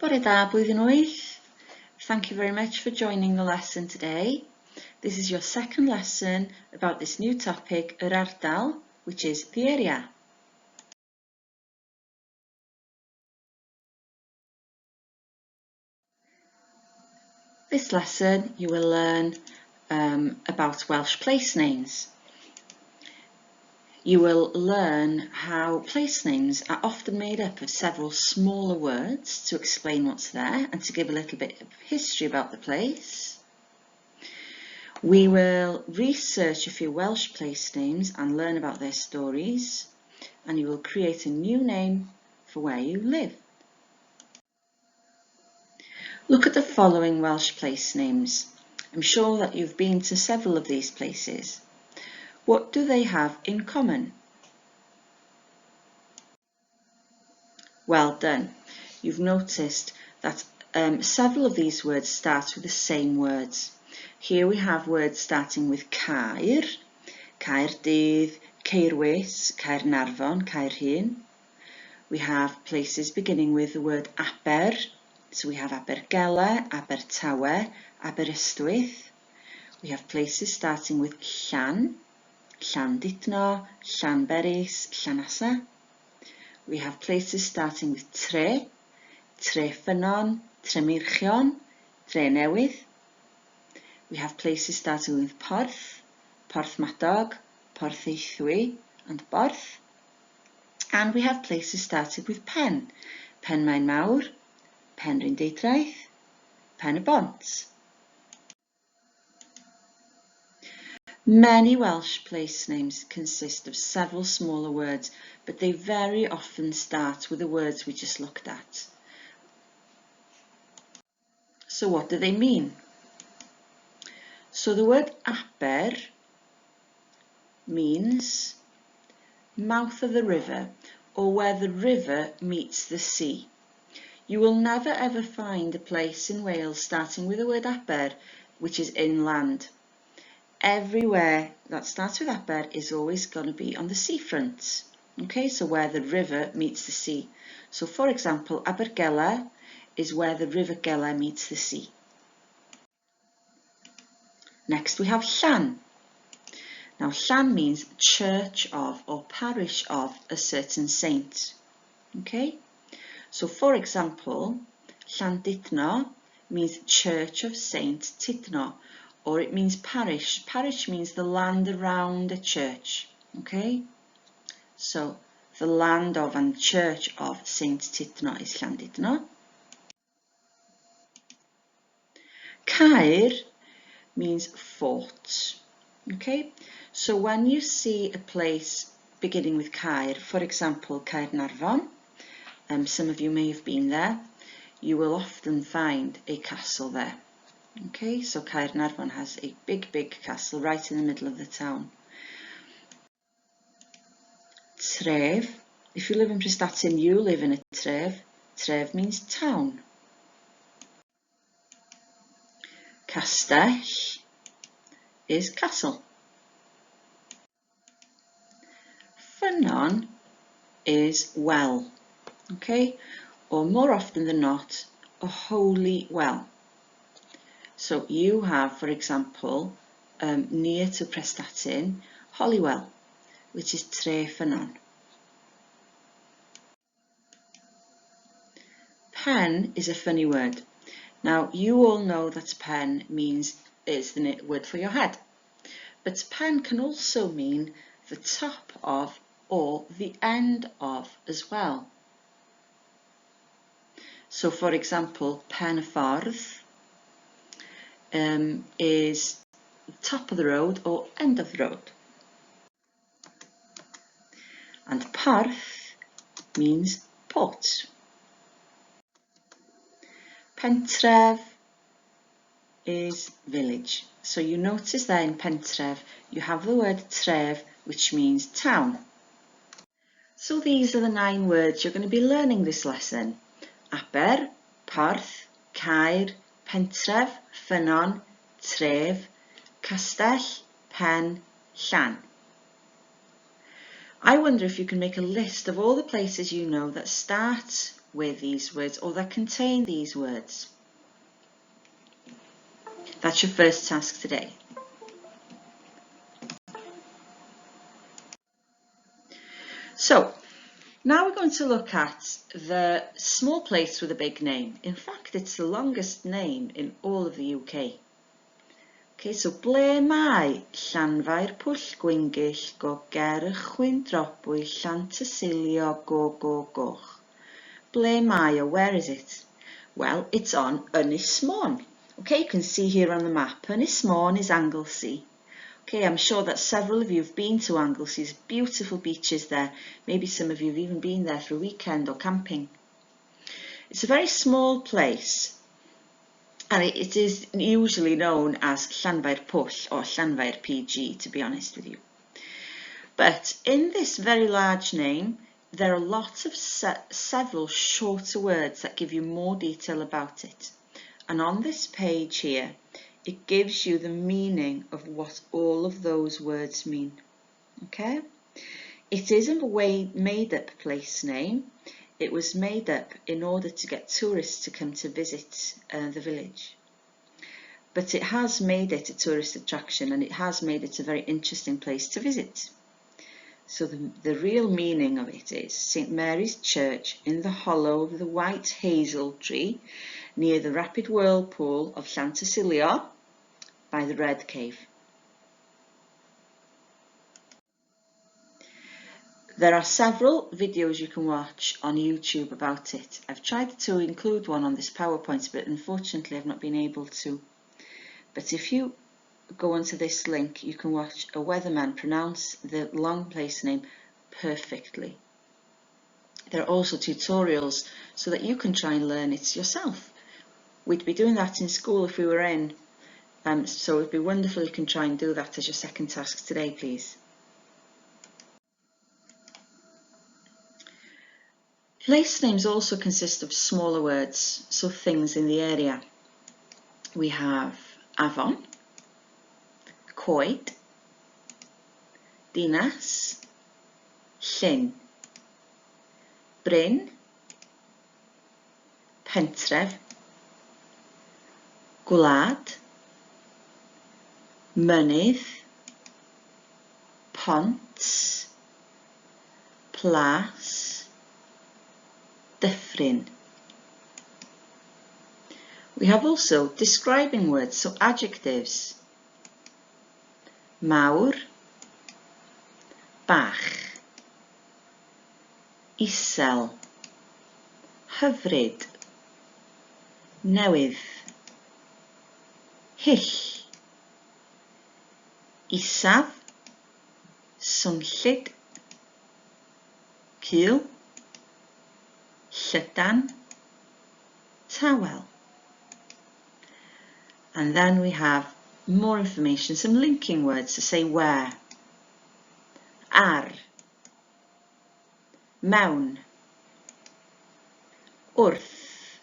Bore da, Blwyddyn 8. Thank you very much for joining the lesson today. This is your second lesson about this new topic, Ardal, which is the area. This lesson you will learn about Welsh place names. You will learn how place names are often made up of several smaller words to explain what's there and to give a little bit of history about the place. We will research a few Welsh place names and learn about their stories, and you will create a new name for where you live. Look at the following Welsh place names. I'm sure that you've been to several of these places. What do they have in common? Well done. You've noticed that several of these words start with the same words. Here we have words starting with Caer, Caerdydd, Caerwys, Caernarfon, Caerhun. We have places beginning with the word Aber, so we have Abergele, Abertawe, Aberystwyth. We have places starting with Llan, Llandudno, Llanberis, Llanasa. We have places starting with Tre, Trefynon, Tremirchion, Drenewydd. We have places starting with Porth, Porthmadog, Porthaethwy, and Borth. And we have places starting with Pen, Penmaen Mawr, Penrhyn Deudraeth, Pen y Bont. Many Welsh place names consist of several smaller words, but they very often start with the words we just looked at. So what do they mean? So the word Aber means mouth of the river, or where the river meets the sea. You will never ever find a place in Wales starting with the word Aber which is inland. Everywhere that starts with Aber is always going to be on the seafront. Okay, so where the river meets the sea. So for example, Abergele is where the River Gele meets the sea. Next we have Llan. Now Llan means church of or parish of a certain saint. Okay, so for example, Llandudno means church of Saint Tidno, or it means parish. Parish means the land around a church. Okay, so the land of and church of Saint Tidno is Llandudno. Caer means fort. Okay, so when you see a place beginning with Caer, for example, Caernarfon, some of you may have been there, you will often find a castle there. Okay, so Caernarfon has a big castle right in the middle of the town. Tref, if you live in Prestatyn, you live in a tref. Tref means town. Castell is castle. Ffynnon is well, okay, or more often than not, a holy well. So you have, for example, near to Prestatyn, Holywell, which is Tre Ffynnon. Pen is a funny word. Now, you all know that pen means is the word for your head, but pen can also mean the top of or the end of as well. So, for example, Pen y Ffordd is top of the road or end of the road. And Porth means port. Pentref is village. So you notice there in Pentref you have the word tref, which means town. So these are the 9 words you're going to be learning this lesson. Aber, Porth, Caer, Pentref, Ffynnon, Tref, Castell, Pen, Llan. I wonder if you can make a list of all the places you know that start with these words or that contain these words. That's your first task today. So, now we're going to look at the small place with a big name. In fact, it's the longest name in all of the UK. Okay, so ble mae Llanfair Pwll Gwyngyll go gerchwyn dropwy Llantysilio go go goch. Ble mae, where is it? Well, it's on Ynys Môn. Okay, you can see here on the map, Ynys Môn is Anglesey. Okay, I'm sure that several of you have been to Anglesey. There's beautiful beaches there. Maybe some of you have even been there for a weekend or camping. It's a very small place, and it is usually known as Llanfair Pwll or Llanfair PG, to be honest with you. But in this very large name, there are lots of several shorter words that give you more detail about it. And on this page here, it gives you the meaning of what all of those words mean. Okay? It isn't a made-up place name. It was made up in order to get tourists to come to visit the village. But it has made it a tourist attraction, and it has made it a very interesting place to visit. So the real meaning of it is St Mary's Church in the hollow of the white hazel tree near the rapid whirlpool of Llantysilio by the Red Cave. There are several videos you can watch on YouTube about it. I've tried to include one on this PowerPoint, but unfortunately I've not been able to. But if you go onto this link, you can watch a weatherman pronounce the long place name perfectly. There are also tutorials so that you can try and learn it yourself. We'd be doing that in school if we were in, so it'd be wonderful if you can try and do that as your second task today, please. Place names also consist of smaller words, so things in the area. We have Afon, Coed, Dinas, Llyn, Bryn, Pentref, Gwlad, Mynydd, Pont, Plas, Dyffryn. We have also describing words, so adjectives. Mawr, bach, isel, hyfryd, newydd, hyll, isaf, swnllyd, cul, llydan, tawel. And then we have more information, some linking words to say where. Ar, mewn, wrth,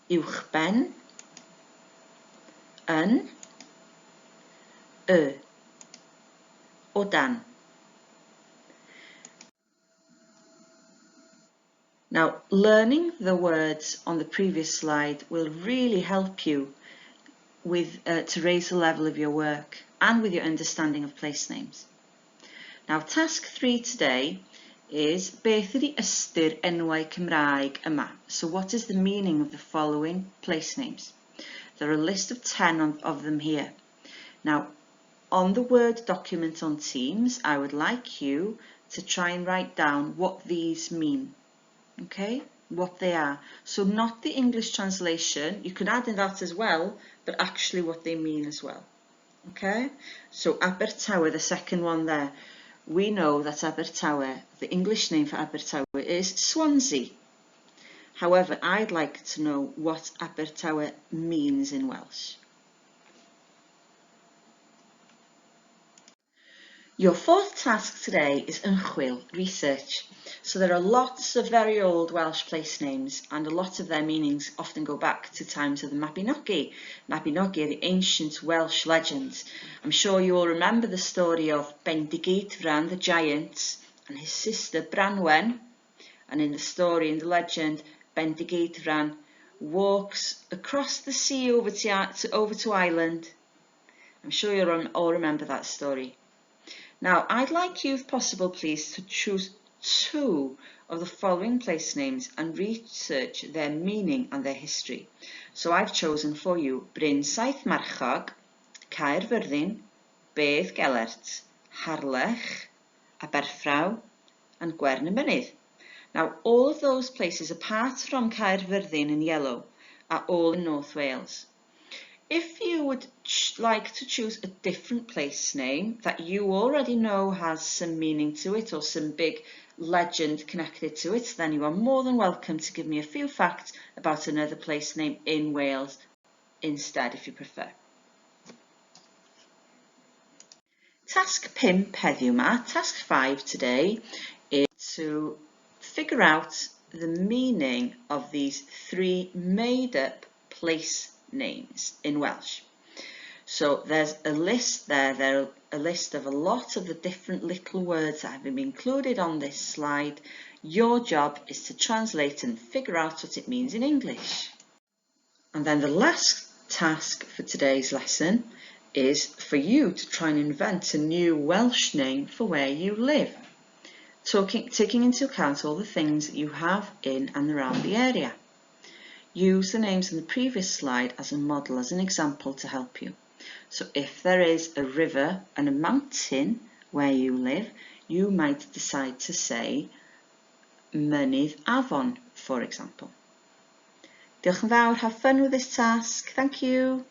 uwchben, yn, o dan. Now, learning the words on the previous slide will really help you with to raise the level of your work and with your understanding of place names. Now, task 3 today is beth ydy ystyr enwau Cymraeg yma? So what is the meaning of the following place names? There are a list of 10 of them here. Now, on the Word document on Teams, I would like you to try and write down what these mean. Okay, what they are. So not the English translation, you can add in that as well, but actually what they mean as well. Okay, so Abertawe, the second one there. We know that Abertawe, the English name for Abertawe is Swansea. However, I'd like to know what Abertawe means in Welsh. Your fourth task today is ymchwil, research. So there are lots of very old Welsh place names, and a lot of their meanings often go back to times of the Mabinogi. Mabinogi are the ancient Welsh legends. I'm sure you all remember the story of Bendigeidfran the giant and his sister Branwen, And in the story, in the legend, Bendigeidfran walks across the sea over to Ireland. I'm sure you'll all remember that story. Now, I'd like you, if possible, please, to choose 2 of the following place names and research their meaning and their history. So I've chosen for you Bryn Saith Marchog, Caerfyrddin, Bedd Gelert, Harlech, Aberffraw, and Gwern y Mynydd. Now, all of those places, apart from Caerfyrddin in yellow, are all in North Wales. If you would like to choose a different place name that you already know has some meaning to it or some big legend connected to it, then you are more than welcome to give me a few facts about another place name in Wales instead, if you prefer. Task 5 heddiw yma, task 5 today, is to figure out the meaning of these 3 made-up place names in Welsh. So there's a list there, a list of a lot of the different little words that have been included on this slide. Your job is to translate and figure out what it means in English. And then the last task for today's lesson is for you to try and invent a new Welsh name for where you live, taking into account all the things that you have in and around the area. Use the names in the previous slide as a model, as an example to help you. So if there is a river and a mountain where you live, you might decide to say Mynydd Afon, for example. Diolch yn fawr, have fun with this task. Thank you.